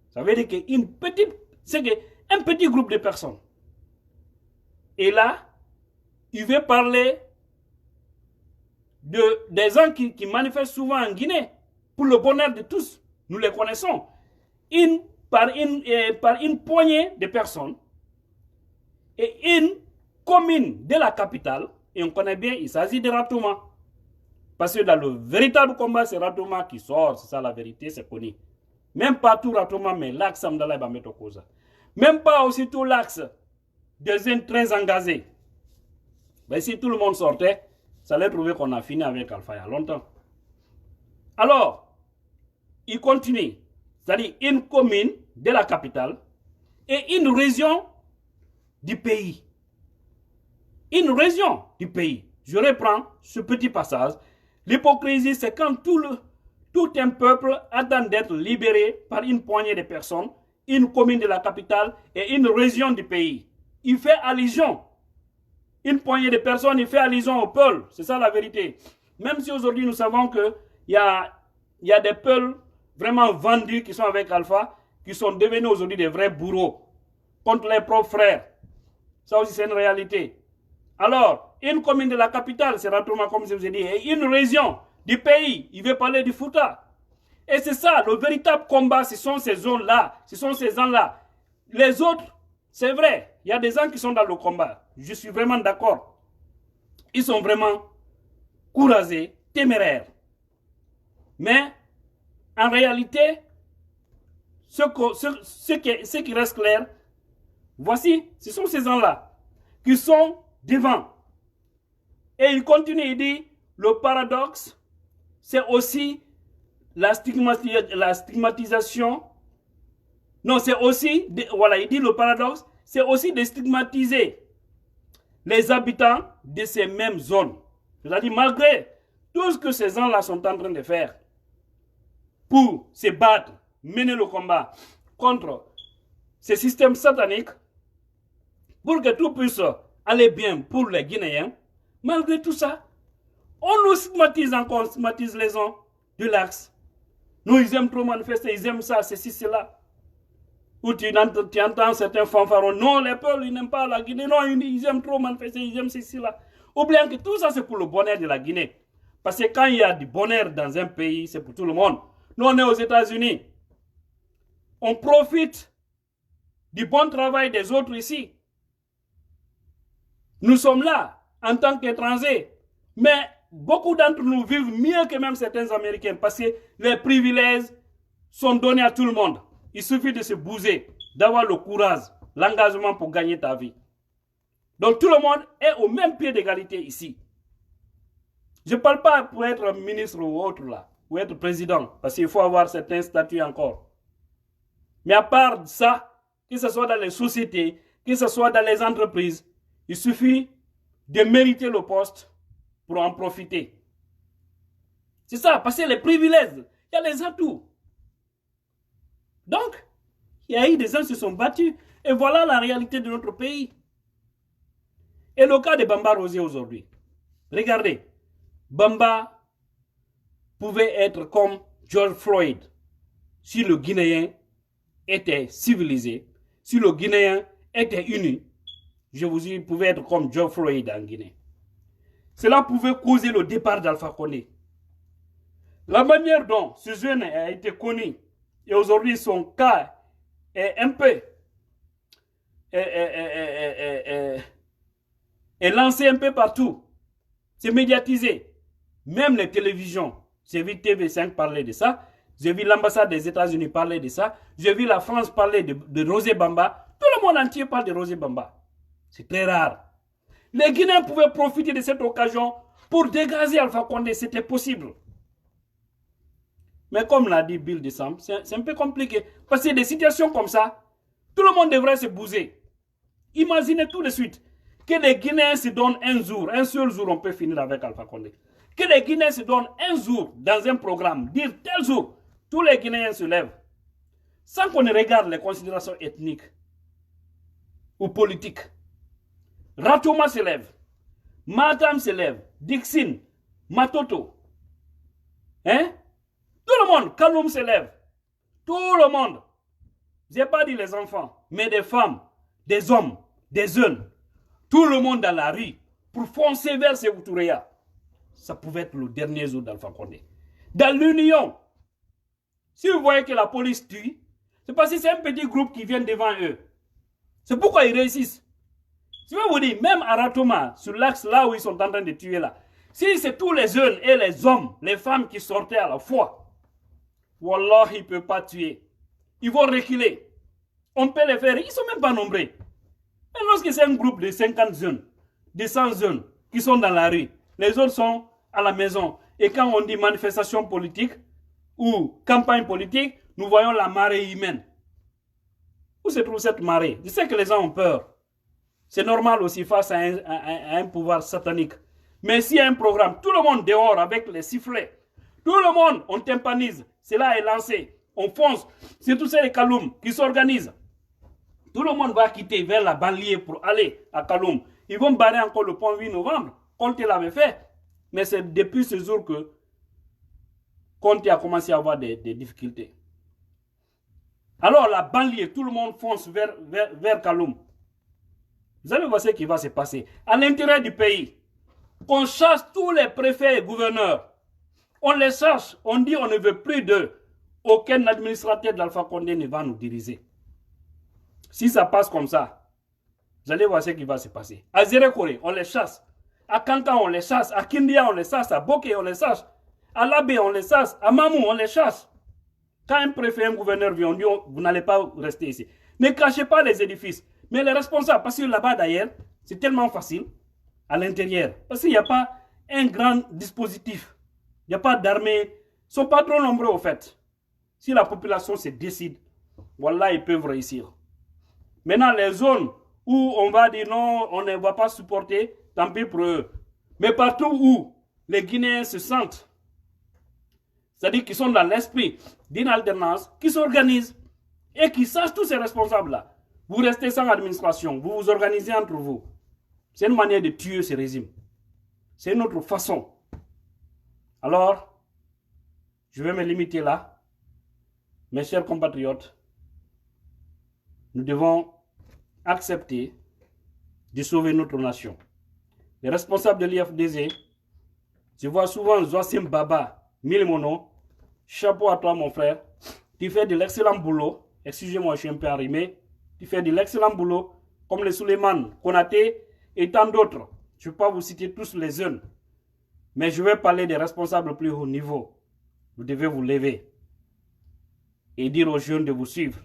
ça veut dire qu'une petite, c'est un petit groupe de personnes. Et là, il veut parler des gens qui manifestent souvent en Guinée pour le bonheur de tous. Nous les connaissons. Par une poignée de personnes et une commune de la capitale, et on connaît bien, il s'agit de Ratouma. Parce que dans le véritable combat, c'est Ratouma qui sort, c'est ça la vérité, c'est connu. Même pas tout Ratouma, mais l'axe Amdala va mettre au cause. Même pas aussi tout l'axe des jeunes très engagés. Mais si tout le monde sortait, ça allait trouver qu'on a fini avec Alpha il y a longtemps. Alors, il continue. C'est-à-dire une commune de la capitale et une région du pays. Une région du pays. Je reprends ce petit passage. L'hypocrisie, c'est quand tout un peuple attend d'être libéré par une poignée de personnes, une commune de la capitale et une région du pays. Il fait allusion. Une poignée de personnes, il fait allusion au peuple. C'est ça la vérité. Même si aujourd'hui nous savons qu'il y a des peuples vraiment vendus qui sont avec Alpha, qui sont devenus aujourd'hui des vrais bourreaux contre leurs propres frères. Ça aussi c'est une réalité. Alors, une commune de la capitale, c'est Ratouma comme je vous ai dit, et une région du pays, il veut parler du Fouta. Et c'est ça, le véritable combat, ce sont ces zones-là, ce sont ces gens-là. Les autres, c'est vrai, il y a des gens qui sont dans le combat. Je suis vraiment d'accord. Ils sont vraiment courageux, téméraires. Mais, en réalité, ce qui reste clair, voici, ce sont ces gens-là qui sont devant. Et il continue, il dit, le paradoxe, c'est aussi la stigmatisation. Non, c'est aussi, voilà, il dit le paradoxe, c'est aussi de stigmatiser les habitants de ces mêmes zones. C'est-à-dire, malgré tout ce que ces gens-là sont en train de faire pour se battre, mener le combat contre ces systèmes sataniques, pour que tout puisse aller bien pour les Guinéens, malgré tout ça, on nous stigmatise encore, on stigmatise les gens de l'axe. Nous, ils aiment trop manifester, ils aiment ça, ceci, cela. Ou tu entends certains fanfarons, non, les peuples, ils n'aiment pas la Guinée, non, ils aiment trop manifester, ils aiment ceci, cela. Oubliant que tout ça, c'est pour le bonheur de la Guinée. Parce que quand il y a du bonheur dans un pays, c'est pour tout le monde. Nous, on est aux États-Unis. On profite du bon travail des autres ici. Nous sommes là, en tant qu'étrangers. Mais beaucoup d'entre nous vivent mieux que même certains Américains parce que les privilèges sont donnés à tout le monde. Il suffit de se bouger, d'avoir le courage, l'engagement pour gagner ta vie. Donc tout le monde est au même pied d'égalité ici. Je ne parle pas pour être ministre ou autre là, ou être président, parce qu'il faut avoir certains statuts encore. Mais à part ça, que ce soit dans les sociétés, que ce soit dans les entreprises, Il suffit de mériter le poste pour en profiter. C'est ça, parce que les privilèges, il y a les atouts. Donc, il y a eu des gens qui se sont battus. Et voilà la réalité de notre pays. Et le cas de Bamba Rosé aujourd'hui. Regardez, Bamba pouvait être comme George Floyd si le Guinéen était civilisé, si le Guinéen était uni. Je vous dis, il pouvait être comme George Floyd en Guinée. Cela pouvait causer le départ d'Alpha Condé. La manière dont ce jeune a été connu et aujourd'hui son cas est un peu est lancé un peu partout. C'est médiatisé. Même les télévisions. J'ai vu TV5 parler de ça. J'ai vu l'ambassade des États-Unis parler de ça. J'ai vu la France parler de Rosé Bamba. Tout le monde entier parle de Rosé Bamba. C'est très rare. Les Guinéens pouvaient profiter de cette occasion pour dégager Alpha Condé. C'était possible. Mais comme l'a dit Bill Deschamps, c'est un peu compliqué. Parce que des situations comme ça, tout le monde devrait se bouger. Imaginez tout de suite que les Guinéens se donnent un jour, un seul jour, on peut finir avec Alpha Condé. Que les Guinéens se donnent un jour dans un programme, dire tel jour, tous les Guinéens se lèvent, sans qu'on ne regarde les considérations ethniques ou politiques. Ratoma se lève, Matam se lève, Dixin, Matoto, hein? Tout le monde, Kaloum se lève, tout le monde. Je n'ai pas dit les enfants, mais des femmes, des hommes, des jeunes, tout le monde dans la rue pour foncer vers Sékou Touréa. Ça pouvait être le dernier jour d'Alpha Condé. Dans l'union, si vous voyez que la police tue, c'est parce que c'est un petit groupe qui vient devant eux. C'est pourquoi ils réussissent. Je vais vous dire, même à Ratoma, sur l'axe là où ils sont en train de tuer là, si c'est tous les jeunes et les hommes, les femmes qui sortaient à la fois, Wallah, ils ne peuvent pas tuer. Ils vont reculer. On peut les faire, ils ne sont même pas nombreux. Mais lorsque c'est un groupe de 50 jeunes, de 100 jeunes qui sont dans la rue, les autres sont à la maison. Et quand on dit manifestation politique ou campagne politique, nous voyons la marée humaine. Où se trouve cette marée? Je sais que les gens ont peur. C'est normal aussi face à un pouvoir satanique. Mais s'il y a un programme, tout le monde dehors avec les sifflets, tout le monde, on tympanise. Cela est lancé. On fonce. C'est tous ces Kaloum qui s'organisent. Tout le monde va quitter vers la banlieue pour aller à Kaloum. Ils vont barrer encore le pont 8 novembre, Conte l'avait fait. Mais c'est depuis ce jour que Conte a commencé à avoir des difficultés. Alors la banlieue, tout le monde fonce vers Kaloum. Vous allez voir ce qui va se passer. À l'intérieur du pays, on chasse tous les préfets et gouverneurs. On les chasse, on dit on ne veut plus d'eux. Aucun administrateur d'Alpha Condé ne va nous diriger. Si ça passe comme ça, vous allez voir ce qui va se passer. À Zérekore, on les chasse. À Kankan, on les chasse. À Kindia, on les chasse. À Boké, on les chasse. À Labé, on les chasse. À Mamou, on les chasse. Quand un préfet, un gouverneur vient, on dit vous n'allez pas rester ici. Ne cachez pas les édifices. Mais les responsables, parce que là-bas d'ailleurs, c'est tellement facile à l'intérieur. Parce qu'il n'y a pas un grand dispositif. Il n'y a pas d'armée. Ils ne sont pas trop nombreux au fait. Si la population se décide, voilà, ils peuvent réussir. Maintenant, les zones où on va dire non, on ne va pas supporter, tant pis pour eux. Mais partout où les Guinéens se sentent, c'est-à-dire qu'ils sont dans l'esprit d'une alternance, qui s'organisent et qui sachent tous ces responsables-là. Vous restez sans administration, vous vous organisez entre vous. C'est une manière de tuer ce régime. C'est une autre façon. Alors, je vais me limiter là. Mes chers compatriotes, nous devons accepter de sauver notre nation. Les responsables de l'IFDZ, je vois souvent Zoasim Baba, Milmono, chapeau à toi mon frère, tu fais de l'excellent boulot, excusez-moi je suis un peu arrimé, tu fais de l'excellent boulot, comme les Suleiman, Konaté et tant d'autres. Je ne vais pas vous citer tous les jeunes, mais je vais parler des responsables plus haut niveau. Vous devez vous lever et dire aux jeunes de vous suivre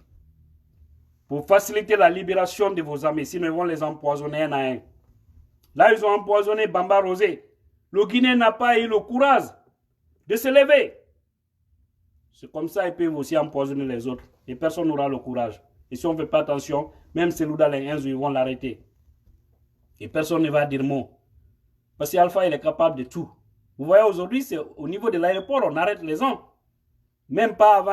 pour faciliter la libération de vos amis, sinon ils vont les empoisonner un à un. Là, ils ont empoisonné Bamba Rosé. Le Guinéen n'a pas eu le courage de se lever. C'est comme ça qu'ils peuvent aussi empoisonner les autres. Et personne n'aura le courage. Et si on ne fait pas attention, même Selouda, les 1, ils vont l'arrêter. Et personne ne va dire mot. Parce qu'Alpha, il est capable de tout. Vous voyez, aujourd'hui, c'est au niveau de l'aéroport, on arrête les gens. Même pas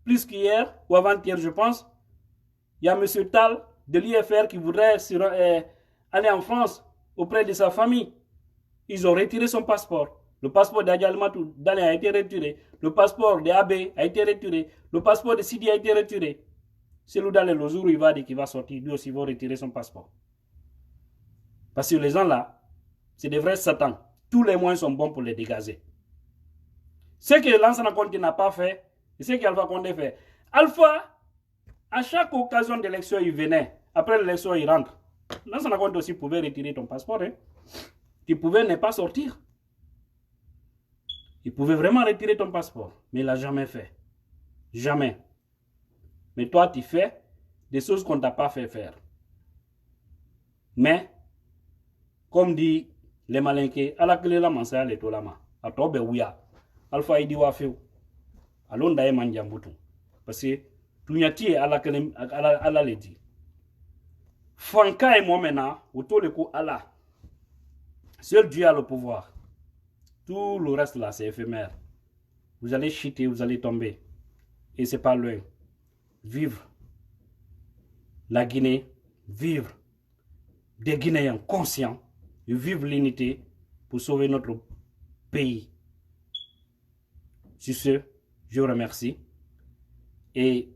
plus qu'hier ou avant-hier, je pense. Il y a M. Tal de l'IFR qui voudrait aller en France auprès de sa famille. Ils ont retiré son passeport. Le passeport d'Adjalmatou Dale a été retiré. Le passeport d'Abe a été retiré. Le passeport de Sidi a été retiré. C'est Loudale le jour où il va dire qu'il va sortir, lui aussi, il va retirer son passeport. Parce que les gens là, c'est des vrais satans. Tous les moyens sont bons pour les dégager. Ce que Lansana Conté n'a pas fait, et ce qu'Alpha Condé fait. Alpha, à chaque occasion d'élection, il venait. Après l'élection, il rentre. Lansana Conté aussi pouvait retirer ton passeport. Hein. Tu pouvais ne pas sortir. Il pouvait vraiment retirer ton passeport. Mais il ne l'a jamais fait. Jamais. Mais toi, tu fais des choses qu'on ne t'a pas fait faire. Mais, comme dit les malinqués, à la clé la mansa le tolama. A tobe ouya. Alpha idi wa feu. Alon daye manjambutu. Parce que tunyati à la ledi. Franca et moi maintenant, autour le coup Allah. Seul Dieu a le pouvoir. Tout le reste là, c'est éphémère. Vous allez chuter, vous allez tomber. Et c'est pas loin. Vivre la Guinée, vivre des Guinéens conscients, de vivre l'unité pour sauver notre pays. Sur ce, je vous remercie. Et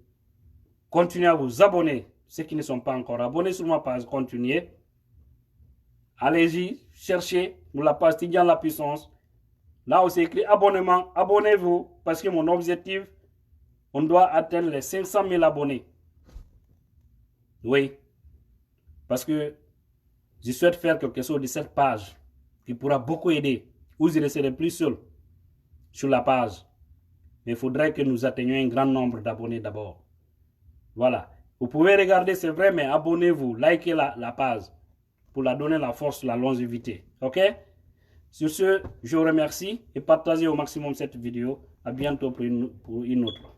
continuez à vous abonner. Ceux qui ne sont pas encore abonnés sur ma page, continuez. Allez-y, cherchez pour la page Tidjane la puissance. Là où c'est écrit abonnement, abonnez-vous. Parce que mon objectif, on doit atteindre les 500 000 abonnés. Oui. Parce que je souhaite faire quelque chose de cette page qui pourra beaucoup aider. Vous ne serez plus seul sur la page. Mais il faudrait que nous atteignions un grand nombre d'abonnés d'abord. Voilà. Vous pouvez regarder, c'est vrai, mais abonnez-vous, likez la page pour la donner la force, la longévité. Ok? Sur ce, je vous remercie et partagez au maximum cette vidéo. À bientôt pour une autre.